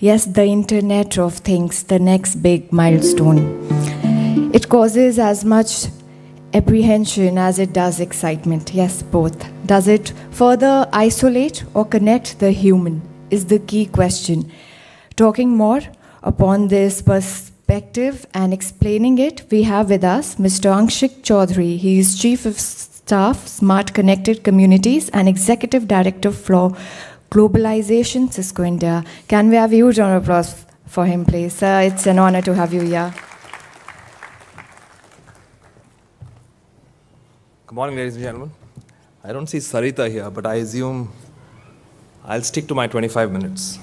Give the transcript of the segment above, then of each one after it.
Yes, the Internet of Things, the next big milestone. It causes as much apprehension as it does excitement. Yes, both. Does it further isolate or connect the human is the key question. Talking more upon this perspective and explaining it, we have with us Mr. Angshik Chaudhari. He is Chief of Staff, Smart+Connected Communities and Executive Director for Globalization, Cisco India. Can we have a huge round of applause for him, please? Sir, it's an honor to have you here. Good morning, ladies and gentlemen. I don't see Sarita here, but I assume I'll stick to my 25 minutes.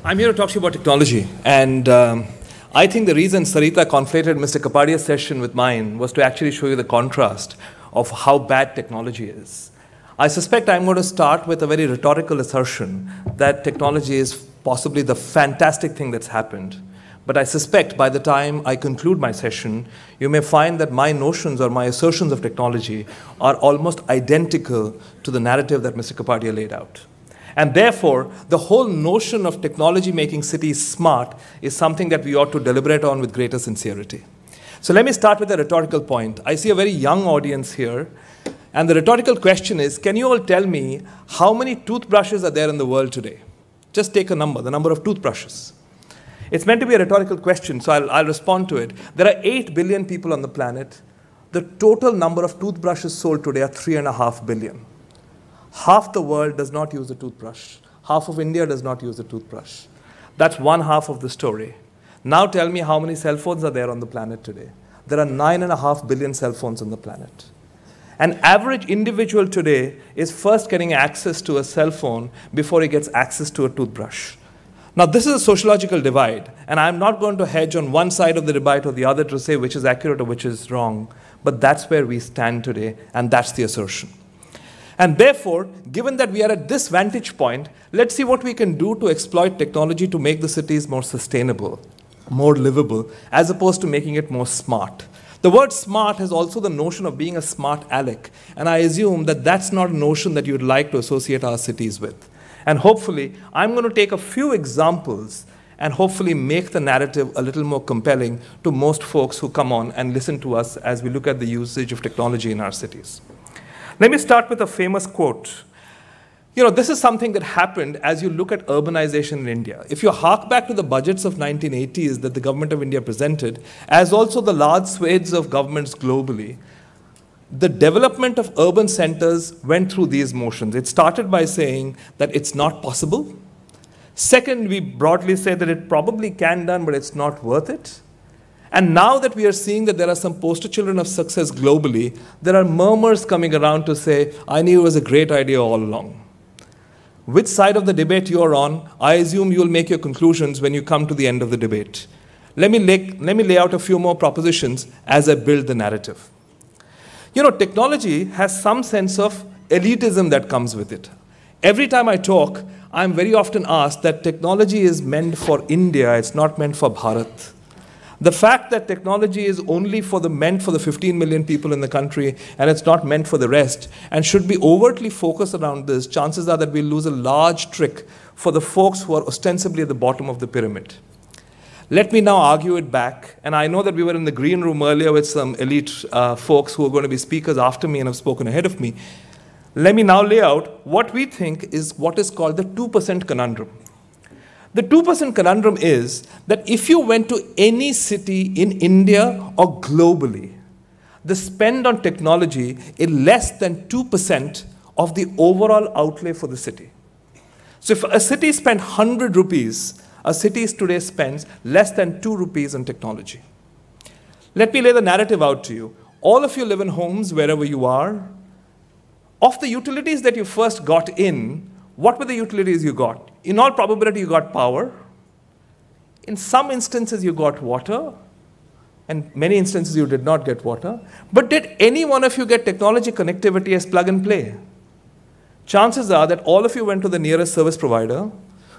I'm here to talk to you about technology, and I think the reason Sarita conflated Mr. Kapadia's session with mine was to actually show you the contrast of how bad technology is. I suspect I'm going to start with a very rhetorical assertion that technology is possibly the fantastic thing that's happened. But I suspect by the time I conclude my session, you may find that my notions or my assertions of technology are almost identical to the narrative that Mr. Kapadia laid out. And therefore, the whole notion of technology making cities smart is something that we ought to deliberate on with greater sincerity. So let me start with a rhetorical point. I see a very young audience here. And the rhetorical question is, can you all tell me how many toothbrushes are there in the world today? Just take a number, the number of toothbrushes. It's meant to be a rhetorical question, so I'll respond to it. There are 8 billion people on the planet. The total number of toothbrushes sold today are 3.5 billion. Half the world does not use a toothbrush. Half of India does not use a toothbrush. That's one half of the story. Now tell me how many cell phones are there on the planet today. There are 9.5 billion cell phones on the planet. An average individual today is first getting access to a cell phone before he gets access to a toothbrush. Now, this is a sociological divide, and I'm not going to hedge on one side of the divide or the other to say which is accurate or which is wrong, but that's where we stand today, and that's the assertion. And therefore, given that we are at this vantage point, let's see what we can do to exploit technology to make the cities more sustainable, more livable, as opposed to making it more smart. The word smart has also the notion of being a smart aleck, and I assume that that's not a notion that you'd like to associate our cities with. And hopefully, I'm going to take a few examples and hopefully make the narrative a little more compelling to most folks who come on and listen to us as we look at the usage of technology in our cities. Let me start with a famous quote. You know, this is something that happened as you look at urbanization in India. If you hark back to the budgets of 1980s that the government of India presented, as also the large swathes of governments globally, the development of urban centers went through these motions. It started by saying that it's not possible. Second, we broadly say that it probably can be done, but it's not worth it. And now that we are seeing that there are some poster children of success globally, there are murmurs coming around to say, I knew it was a great idea all along. Which side of the debate you're on, I assume you'll make your conclusions when you come to the end of the debate. Let me lay out a few more propositions as I build the narrative. You know, technology has some sense of elitism that comes with it. Every time I talk, I'm very often asked that technology is meant for India, it's not meant for Bharat. The fact that technology is only meant for the 15 million people in the country and it's not meant for the rest and should be overtly focused around this, chances are that we'll lose a large trick for the folks who are ostensibly at the bottom of the pyramid. Let me now argue it back, and I know that we were in the green room earlier with some elite folks who are going to be speakers after me and have spoken ahead of me. Let me now lay out what we think is what is called the 2% conundrum. The 2% conundrum is that if you went to any city in India or globally, the spend on technology is less than 2% of the overall outlay for the city. So if a city spent 100 rupees, a city today spends less than 2 rupees on technology. Let me lay the narrative out to you. All of you live in homes wherever you are. Of the utilities that you first got in, what were the utilities you got? In all probability, you got power. In some instances, you got water. And many instances, you did not get water. But did any one of you get technology connectivity as plug and play? Chances are that all of you went to the nearest service provider,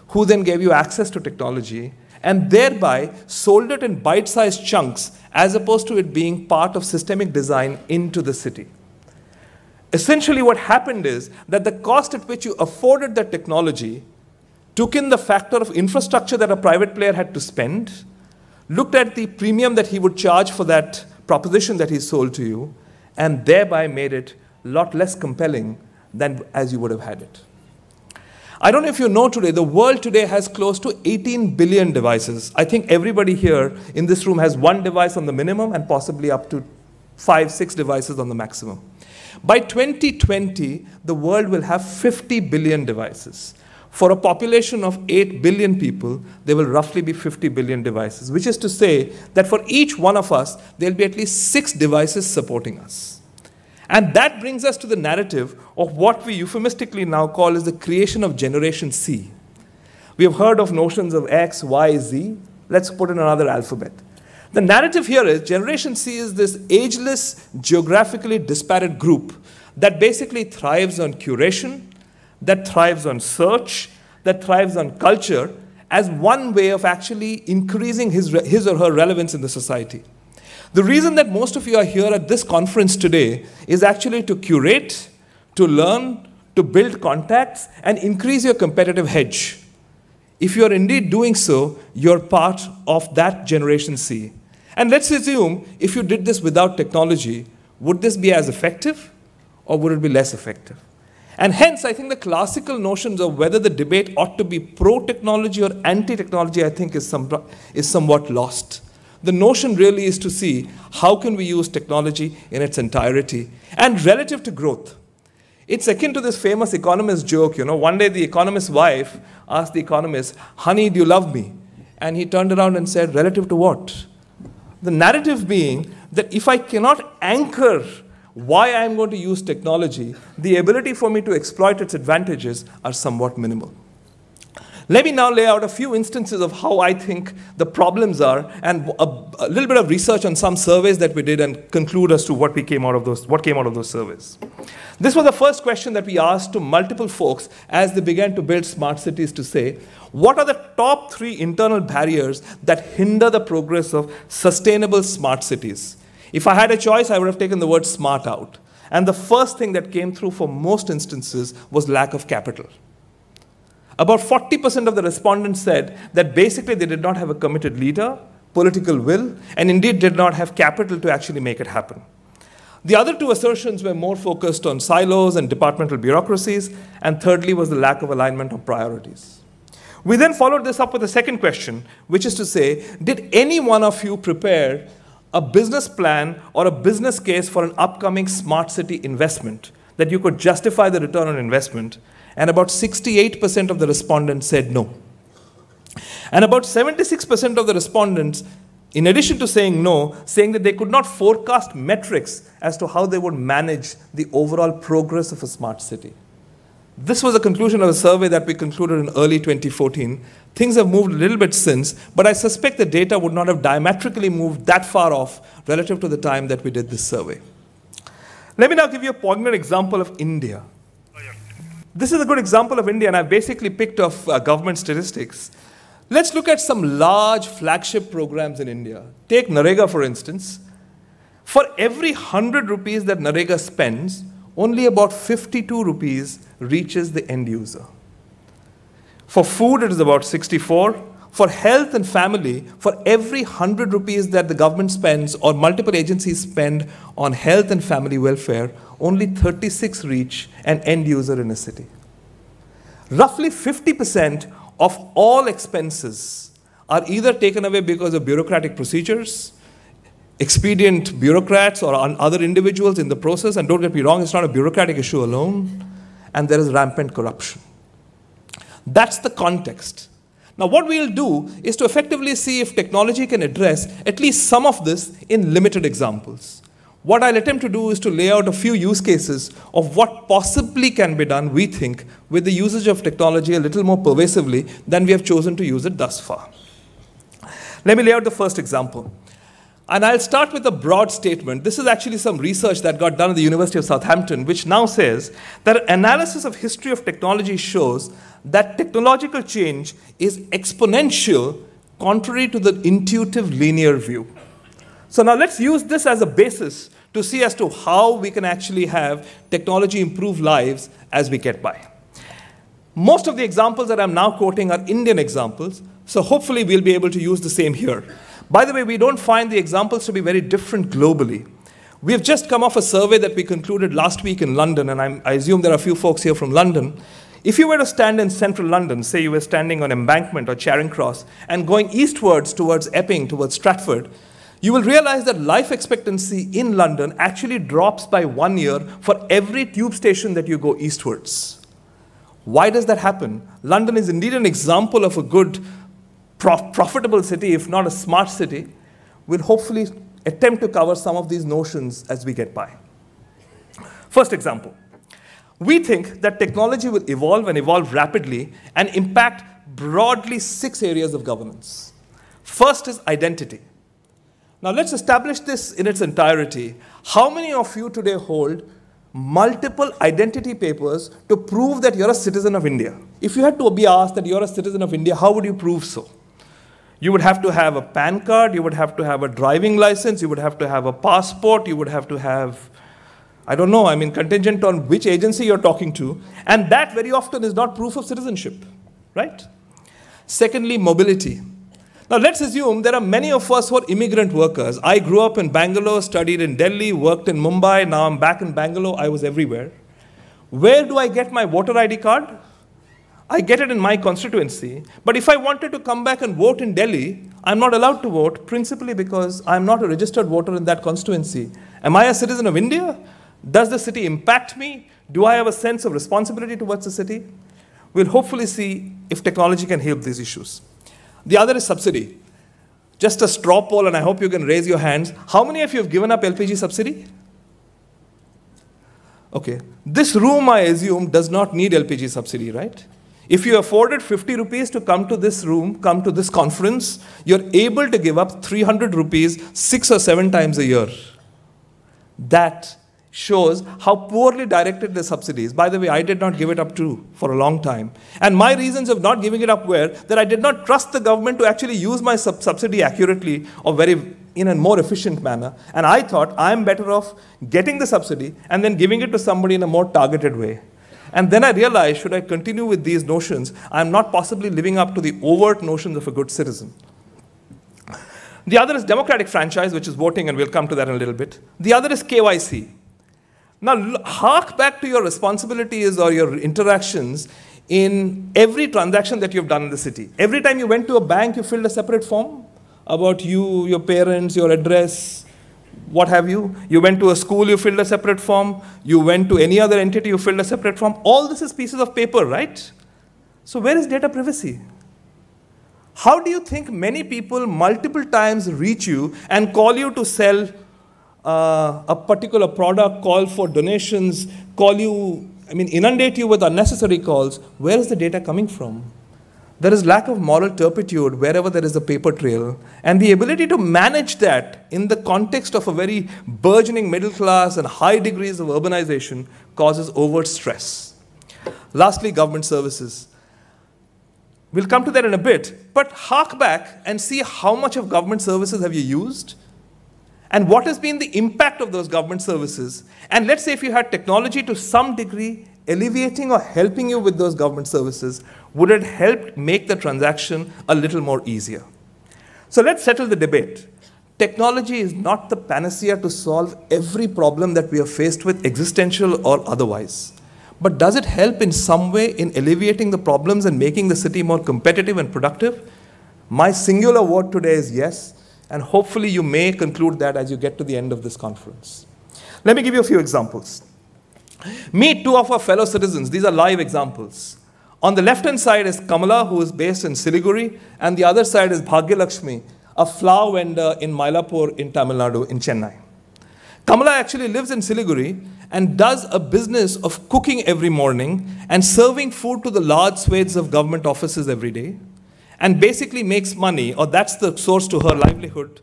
who then gave you access to technology, and thereby sold it in bite-sized chunks, as opposed to it being part of systemic design into the city. Essentially, what happened is that the cost at which you afforded that technology took in the factor of infrastructure that a private player had to spend, looked at the premium that he would charge for that proposition that he sold to you, and thereby made it a lot less compelling than as you would have had it. I don't know if you know today, the world today has close to 18 billion devices. I think everybody here in this room has one device on the minimum and possibly up to 5, 6 devices on the maximum. By 2020, the world will have 50 billion devices. For a population of 8 billion people, there will roughly be 50 billion devices, which is to say that for each one of us, there will be at least 6 devices supporting us. And that brings us to the narrative of what we euphemistically now call as the creation of Generation C. We have heard of notions of X, Y, Z. Let's put in another alphabet. The narrative here is Generation C is this ageless, geographically disparate group that basically thrives on curation, that thrives on search, that thrives on culture as one way of actually increasing his or her relevance in the society. The reason that most of you are here at this conference today is actually to curate, to learn, to build contacts, and increase your competitive hedge. If you are indeed doing so, you're part of that Generation C. And let's assume if you did this without technology, would this be as effective or would it be less effective? And hence, I think the classical notions of whether the debate ought to be pro-technology or anti-technology, I think, is somewhat lost. The notion really is to see how can we use technology in its entirety and relative to growth. It's akin to this famous economist joke, one day the economist's wife asked the economist, "Honey, do you love me?" And he turned around and said, "Relative to what?" The narrative being that if I cannot anchor why I'm going to use technology, the ability for me to exploit its advantages are somewhat minimal. Let me now lay out a few instances of how I think the problems are and a little bit of research on some surveys that we did and conclude as to what came out of those surveys. This was the first question that we asked to multiple folks as they began to build smart cities to say, what are the top 3 internal barriers that hinder the progress of sustainable smart cities? If I had a choice, I would have taken the word smart out. And the first thing that came through for most instances was lack of capital. About 40% of the respondents said that basically they did not have a committed leader, political will, and indeed did not have capital to actually make it happen. The other 2 assertions were more focused on silos and departmental bureaucracies, and thirdly was the lack of alignment of priorities. We then followed this up with a second question, which is to say, did any one of you prepare a business plan or a business case for an upcoming smart city investment that you could justify the return on investment? And about 68% of the respondents said no. And about 76% of the respondents, in addition to saying no, saying that they could not forecast metrics as to how they would manage the overall progress of a smart city. This was a conclusion of a survey that we concluded in early 2014. Things have moved a little bit since, but I suspect the data would not have diametrically moved that far off relative to the time that we did this survey. Let me now give you a poignant example of India. This is a good example of India, and I've basically picked off government statistics. Let's look at some large flagship programs in India. Take Narega, for instance. For every 100 rupees that Narega spends, only about 52 rupees reaches the end user. For food, it is about 64. For health and family, for every 100 rupees that the government spends or multiple agencies spend on health and family welfare, only 36 reach an end user in a city. Roughly 50% of all expenses are either taken away because of bureaucratic procedures, expedient bureaucrats or other individuals in the process, and don't get me wrong, it's not a bureaucratic issue alone, and there is rampant corruption. That's the context. Now, what we'll do is to effectively see if technology can address at least some of this in limited examples. What I'll attempt to do is to lay out a few use cases of what possibly can be done, we think, with the usage of technology a little more pervasively than we have chosen to use it thus far. Let me lay out the first example. And I'll start with a broad statement. This is actually some research that got done at the University of Southampton, which now says that analysis of history of technology shows that technological change is exponential, contrary to the intuitive linear view. So now let's use this as a basis to see as to how we can actually have technology improve lives as we get by. Most of the examples that I'm now quoting are Indian examples, so hopefully we'll be able to use the same here. By the way, we don't find the examples to be very different globally. We have just come off a survey that we concluded last week in London, and I assume there are a few folks here from London. If you were to stand in central London, say you were standing on Embankment or Charing Cross, and going eastwards towards Epping, towards Stratford, you will realize that life expectancy in London actually drops by 1 year for every tube station that you go eastwards. Why does that happen? London is indeed an example of a good, profitable city, if not a smart city. We'll hopefully attempt to cover some of these notions as we get by. First example. We think that technology will evolve and evolve rapidly and impact broadly 6 areas of governance. First is identity. Now let's establish this in its entirety. How many of you today hold multiple identity papers to prove that you're a citizen of India? If you had to be asked that you're a citizen of India, how would you prove so? You would have to have a PAN card, you would have to have a driving license, you would have to have a passport, you would have to have, I don't know, contingent on which agency you're talking to, and that very often is not proof of citizenship, right? Secondly, mobility. Now let's assume there are many of us who are immigrant workers. I grew up in Bangalore, studied in Delhi, worked in Mumbai, now I'm back in Bangalore, I was everywhere. Where do I get my voter ID card? I get it in my constituency, but if I wanted to come back and vote in Delhi, I'm not allowed to vote, principally because I'm not a registered voter in that constituency. Am I a citizen of India? Does the city impact me? Do I have a sense of responsibility towards the city? We'll hopefully see if technology can help these issues. The other is subsidy. Just a straw poll, and I hope you can raise your hands. How many of you have given up LPG subsidy? Okay. This room, I assume, does not need LPG subsidy, right? If you afforded 50 rupees to come to this room, come to this conference, you're able to give up 300 rupees 6 or 7 times a year. That shows how poorly directed the subsidies. By the way, I did not give it up too for a long time. And my reasons of not giving it up were that I did not trust the government to actually use my subsidy accurately or in a more efficient manner. And I thought I'm better off getting the subsidy and then giving it to somebody in a more targeted way. And then I realized, should I continue with these notions, I'm not possibly living up to the overt notions of a good citizen. The other is democratic franchise, which is voting, and we'll come to that in a little bit. The other is KYC. Now, hark back to your responsibilities or your interactions in every transaction that you've done in the city. Every time you went to a bank, you filled a separate form about you, your parents, your address, what have you. You went to a school, you filled a separate form. You went to any other entity, you filled a separate form. All this is pieces of paper, right? So where is data privacy? How do you think many people multiple times reach you and call you to sell a particular product, call for donations, call you, inundate you with unnecessary calls? Where is the data coming from? There is lack of moral turpitude wherever there is a paper trail, and the ability to manage that in the context of a very burgeoning middle class and high degrees of urbanization causes overt stress. Lastly, government services. We'll come to that in a bit, but hark back and see how much of government services have you used, and what has been the impact of those government services. And let's say if you had technology to some degree alleviating or helping you with those government services, would it help make the transaction a little more easier? So let's settle the debate. Technology is not the panacea to solve every problem that we are faced with, existential or otherwise. But does it help in some way in alleviating the problems and making the city more competitive and productive? My singular word today is yes, and hopefully you may conclude that as you get to the end of this conference. Let me give you a few examples. Meet 2 of our fellow citizens. These are live examples. On the left-hand side is Kamala, who is based in Siliguri, and the other side is Bhagyalakshmi, a flower vendor in Mylapore in Tamil Nadu, in Chennai. Kamala actually lives in Siliguri and does a business of cooking every morning and serving food to the large swathes of government offices every day, and basically makes money, or that's the source to her livelihood.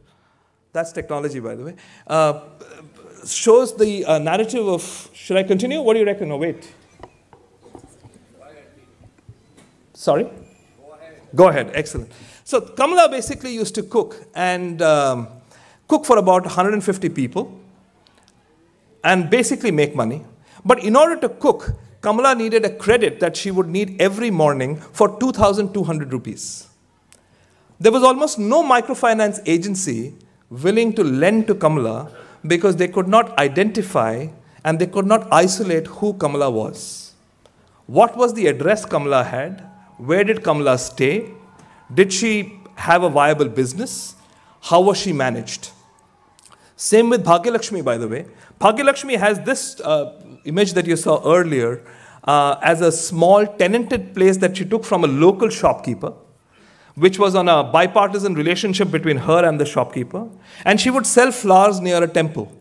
That's technology, by the way. Shows the narrative of, should I continue? What do you reckon? Oh, wait. Sorry? Go ahead. Excellent. So Kamala basically used to cook and cook for about 150 people and basically make money. But in order to cook, Kamala needed a credit that she would need every morning for 2,200 rupees. There was almost no microfinance agency willing to lend to Kamala because they could not identify and they could not isolate who Kamala was. What was the address Kamala had? Where did Kamala stay? Did she have a viable business? How was she managed? Same with Bhagyalakshmi, by the way. Bhagyalakshmi has this image that you saw earlier as a small tenanted place that she took from a local shopkeeper, which was on a bipartisan relationship between her and the shopkeeper. And she would sell flowers near a temple.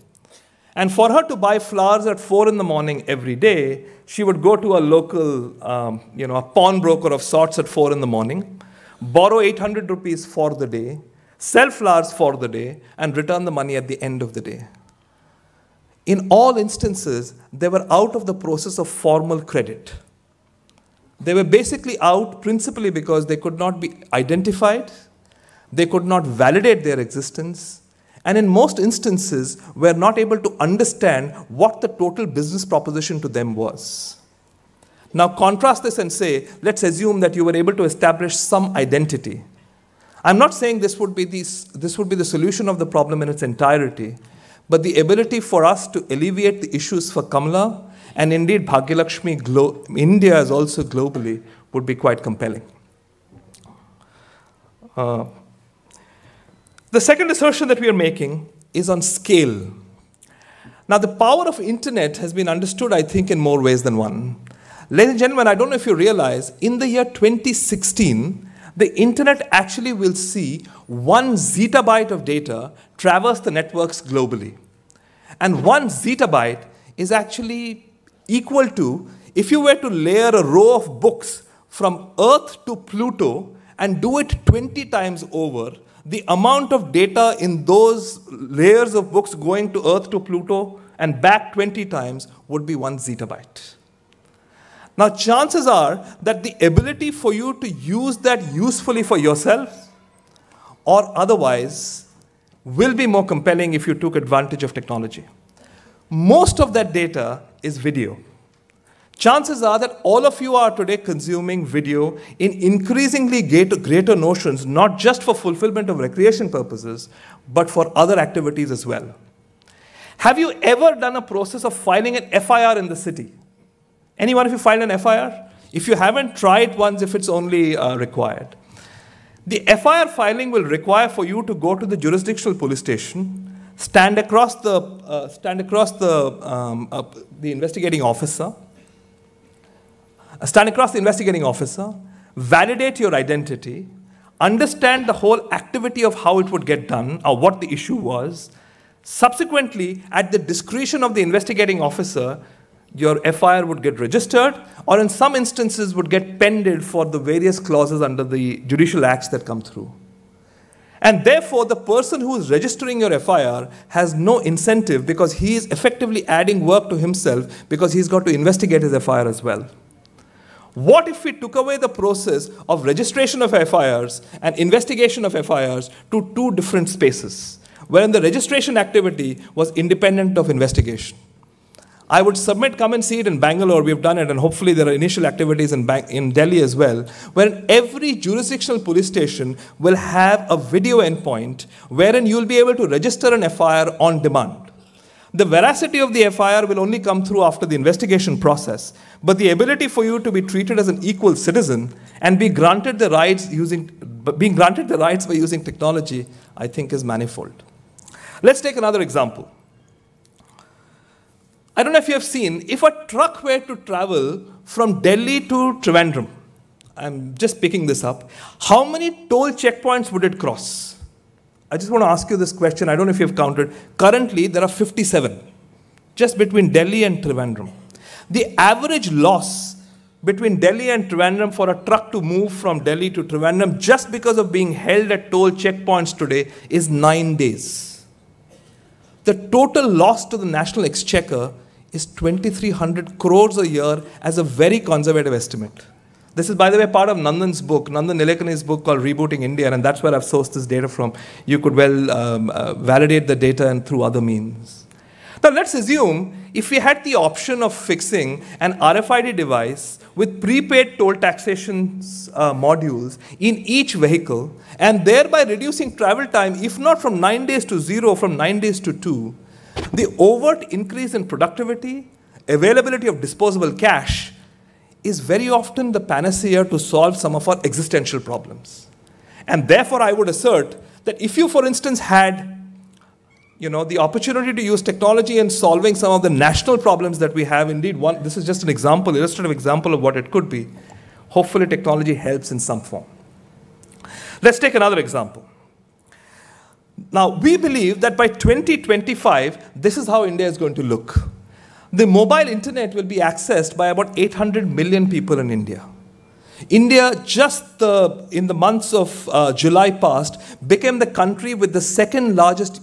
And for her to buy flowers at 4 in the morning every day, she would go to a local, a pawnbroker of sorts at 4 in the morning, borrow 800 rupees for the day, sell flowers for the day, and return the money at the end of the day. In all instances, they were out of the process of formal credit. They were basically out principally because they could not be identified, they could not validate their existence, and in most instances were not able to understand what the total business proposition to them was. Now contrast this and say, let's assume that you were able to establish some identity. I'm not saying this would be the solution of the problem in its entirety, but the ability for us to alleviate the issues for Kamala and indeed Bhagyalakshmi, India as also globally, would be quite compelling. The second assertion that we are making is on scale. Now the power of internet has been understood, I think, in more ways than one. Ladies and gentlemen, I don't know if you realize, in the year 2016, the internet actually will see 1 zettabyte of data traverse the networks globally. And 1 zettabyte is actually equal to, if you were to layer a row of books from Earth to Pluto and do it 20 times over, the amount of data in those layers of books going to Earth to Pluto and back 20 times would be 1 zettabyte. Now, chances are that the ability for you to use that usefully for yourself or otherwise will be more compelling if you took advantage of technology. Most of that data is video. Chances are that all of you are today consuming video in increasingly greater notions, not just for fulfillment of recreation purposes, but for other activities as well. Have you ever done a process of filing an FIR in the city? Anyone of you filed an FIR? If you haven't, try it once if it's only required. The FIR filing will require for you to go to the jurisdictional police station, stand across the investigating officer, validate your identity, understand the whole activity of how it would get done or what the issue was. Subsequently, at the discretion of the investigating officer, your FIR would get registered, or in some instances would get pended for the various clauses under the judicial acts that come through. And therefore, the person who is registering your FIR has no incentive because he is effectively adding work to himself because he's got to investigate his FIR as well. What if we took away the process of registration of FIRs and investigation of FIRs to 2 different spaces, wherein the registration activity was independent of investigation? I would submit, come and see it in Bangalore, we've done it, and hopefully there are initial activities in Delhi as well, wherein every jurisdictional police station will have a video endpoint wherein you'll be able to register an FIR on demand. The veracity of the FIR will only come through after the investigation process, but the ability for you to be treated as an equal citizen and be granted the rights by using technology, I think is manifold. Let's take another example. I don't know if you have seen, if a truck were to travel from Delhi to Trivandrum, I'm just picking this up, how many toll checkpoints would it cross? I just want to ask you this question. I don't know if you've counted. Currently, there are 57, just between Delhi and Trivandrum. The average loss between Delhi and Trivandrum for a truck to move from Delhi to Trivandrum just because of being held at toll checkpoints today is 9 days. The total loss to the national exchequer is 2,300 crores a year as a very conservative estimate. This is, by the way, part of Nandan's book, Nandan Nilekani's book called Rebooting India, and that's where I've sourced this data from. You could well validate the data and through other means. Now let's assume if we had the option of fixing an RFID device with prepaid toll taxation modules in each vehicle and thereby reducing travel time, if not from 9 days to 0, from 9 days to 2, the overt increase in productivity, availability of disposable cash is very often the panacea to solve some of our existential problems. And therefore, I would assert that if you, for instance, had the opportunity to use technology in solving some of the national problems that we have, indeed, this is just an example, illustrative example of what it could be. Hopefully, technology helps in some form. Let's take another example. Now, we believe that by 2025, this is how India is going to look. The mobile internet will be accessed by about 800 million people in India. India, just in the months of July past, became the country with the second largest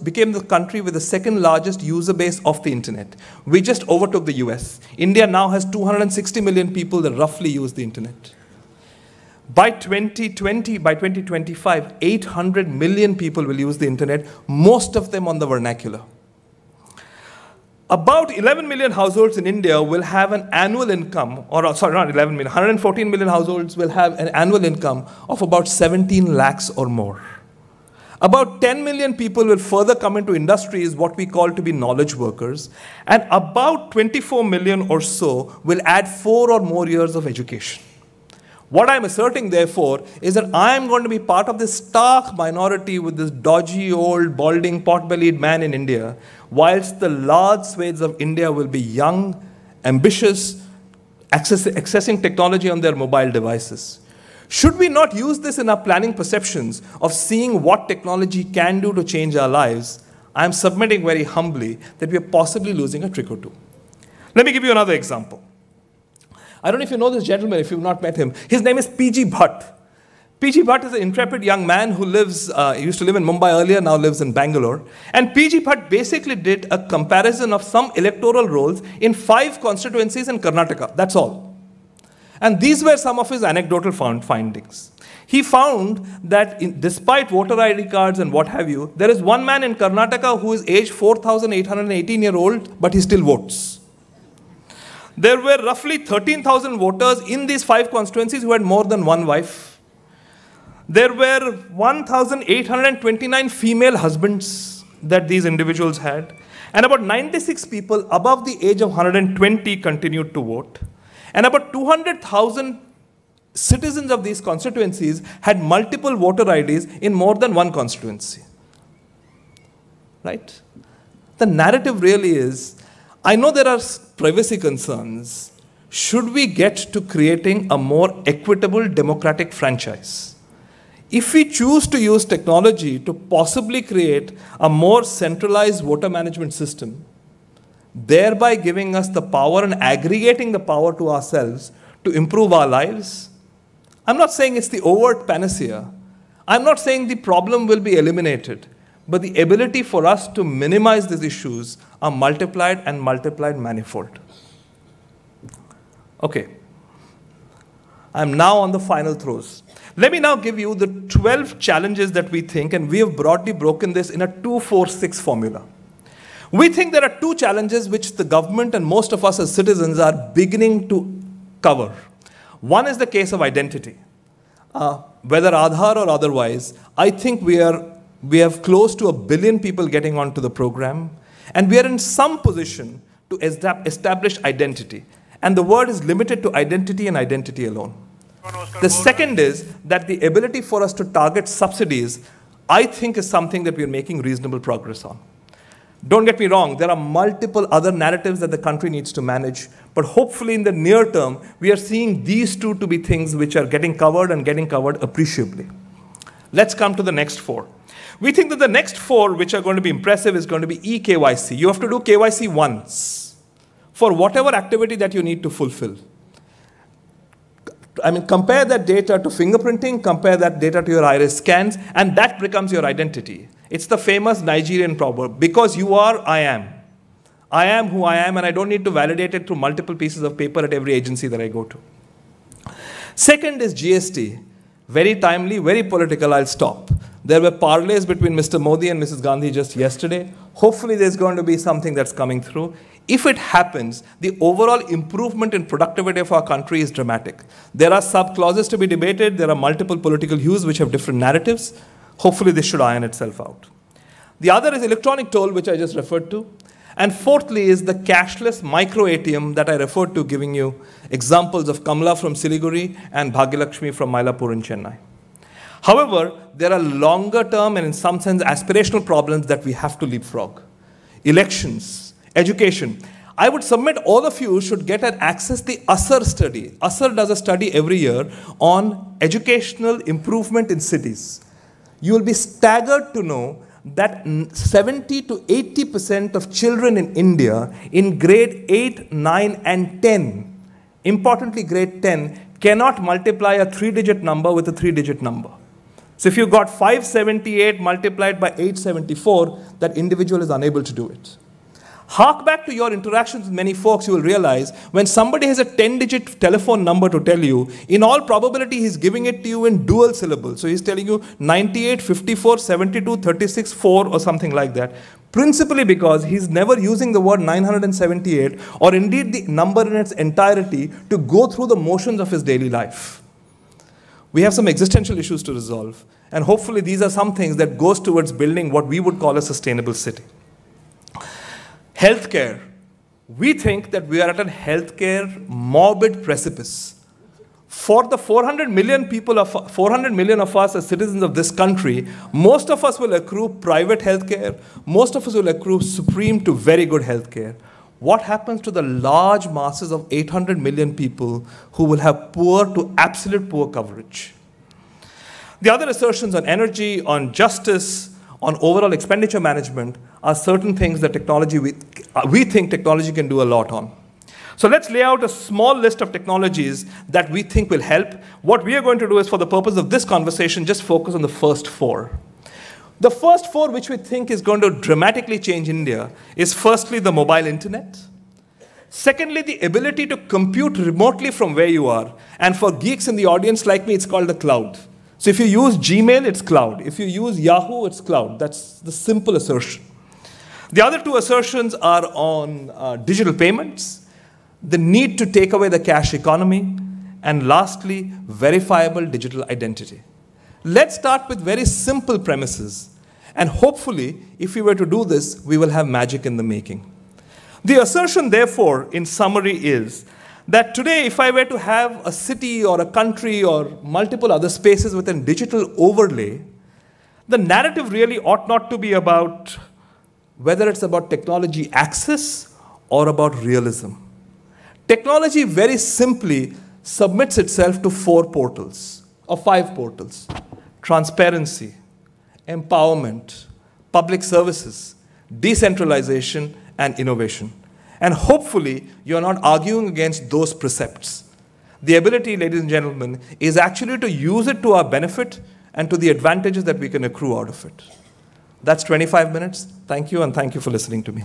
user base of the internet. We just overtook the US. India now has 260 million people that roughly use the internet. By 2025, 800 million people will use the internet, most of them on the vernacular. About 11 million households in India will have an annual income, or sorry, not 11 million, 114 million households will have an annual income of about 17 lakhs or more. About 10 million people will further come into industries, what we call to be knowledge workers, and about 24 million or so will add 4 or more years of education. What I'm asserting, therefore, is that I am going to be part of this stark minority with this dodgy, old, balding, pot-bellied man in India, whilst the large swathes of India will be young, ambitious, accessing technology on their mobile devices. Should we not use this in our planning perceptions of seeing what technology can do to change our lives? I'm submitting very humbly that we are possibly losing a trick or two. Let me give you another example. I don't know if you know this gentleman, if you've not met him. His name is P.G. Bhatt. P.G. Bhatt is an intrepid young man who used to live in Mumbai earlier, now lives in Bangalore. And P.G. Bhatt basically did a comparison of some electoral rolls in 5 constituencies in Karnataka. That's all. And these were some of his anecdotal findings. He found that despite voter ID cards and what have you, there is one man in Karnataka who is age 4,818-year-old, but he still votes. There were roughly 13,000 voters in these 5 constituencies who had more than one wife. There were 1,829 female husbands that these individuals had. And about 96 people above the age of 120 continued to vote. And about 200,000 citizens of these constituencies had multiple voter IDs in more than one constituency. Right? The narrative really is, I know there are privacy concerns. Should we get to creating a more equitable democratic franchise? If we choose to use technology to possibly create a more centralized voter management system, thereby giving us the power and aggregating the power to ourselves to improve our lives, I'm not saying it's the overt panacea. I'm not saying the problem will be eliminated. But the ability for us to minimize these issues are multiplied and multiplied manifold. Okay. I'm now on the final throws. Let me now give you the 12 challenges that we think, and we have broadly broken this in a 2-4-6 formula. We think there are 2 challenges which the government and most of us as citizens are beginning to cover. One is the case of identity. Whether Aadhaar or otherwise, I think we have close to 1 billion people getting onto the program, and we are in some position to establish identity. And the word is limited to identity and identity alone. The second is that the ability for us to target subsidies, I think, is something that we are making reasonable progress on. Don't get me wrong, there are multiple other narratives that the country needs to manage, but hopefully in the near term, we are seeing these 2 to be things which are getting covered and getting covered appreciably. Let's come to the next 4. We think that the next 4, which are going to be impressive, is going to be e-KYC. You have to do KYC once for whatever activity that you need to fulfill. I mean, compare that data to fingerprinting, compare that data to your iris scans, and that becomes your identity. It's the famous Nigerian proverb, because you are, I am. I am who I am, and I don't need to validate it through multiple pieces of paper at every agency that I go to. Second is GST. Very timely, very political, I'll stop. There were parleys between Mr. Modi and Mrs. Gandhi just yesterday. Hopefully there's going to be something that's coming through. If it happens, the overall improvement in productivity of our country is dramatic. There are sub-clauses to be debated. There are multiple political hues which have different narratives. Hopefully this should iron itself out. The other is electronic toll, which I just referred to. And fourthly is the cashless micro ATM that I referred to, giving you examples of Kamla from Siliguri and Bhagyalakshmi from Mylapore in Chennai. However, there are longer term and in some sense aspirational problems that we have to leapfrog. Elections, education. I would submit all of you should get and access the ASR study. ASR does a study every year on educational improvement in cities. You will be staggered to know that 70 to 80% of children in India in grade 8, 9, and 10, importantly grade 10, cannot multiply a 3-digit number with a 3-digit number. So if you got 578 multiplied by 874, that individual is unable to do it. Hark back to your interactions with many folks, you will realize when somebody has a 10-digit telephone number to tell you, in all probability he's giving it to you in dual syllables. So he's telling you 98, 54, 72, 36, 4 or something like that. Principally because he's never using the word 978 or indeed the number in its entirety to go through the motions of his daily life. We have some existential issues to resolve, and hopefully these are some things that goes towards building what we would call a sustainable city. Healthcare. We think that we are at a healthcare morbid precipice. For the 400 million of us as citizens of this country, most of us will accrue private healthcare. Most of us will accrue supreme to very good healthcare. What happens to the large masses of 800 million people who will have poor to absolute poor coverage? The other assertions on energy, on justice, on overall expenditure management are certain things that we think technology can do a lot on. So let's lay out a small list of technologies that we think will help. What we are going to do is, for the purpose of this conversation, just focus on the first 4. The first 4, which we think is going to dramatically change India, is firstly the mobile internet. Secondly, the ability to compute remotely from where you are. And for geeks in the audience like me, it's called the cloud. So if you use Gmail, it's cloud. If you use Yahoo, it's cloud. That's the simple assertion. The other 2 assertions are on digital payments, the need to take away the cash economy, and lastly, verifiable digital identity. Let's start with very simple premises. And hopefully, if we were to do this, we will have magic in the making. The assertion, therefore, in summary is that today, if I were to have a city or a country or multiple other spaces with a digital overlay, the narrative really ought not to be about whether it's about technology access or about realism. Technology very simply submits itself to 4 portals, or 5 portals: transparency, empowerment, public services, decentralization, and innovation. And hopefully, you're not arguing against those precepts. The ability, ladies and gentlemen, is actually to use it to our benefit and to the advantages that we can accrue out of it. That's 25 minutes. Thank you, and thank you for listening to me.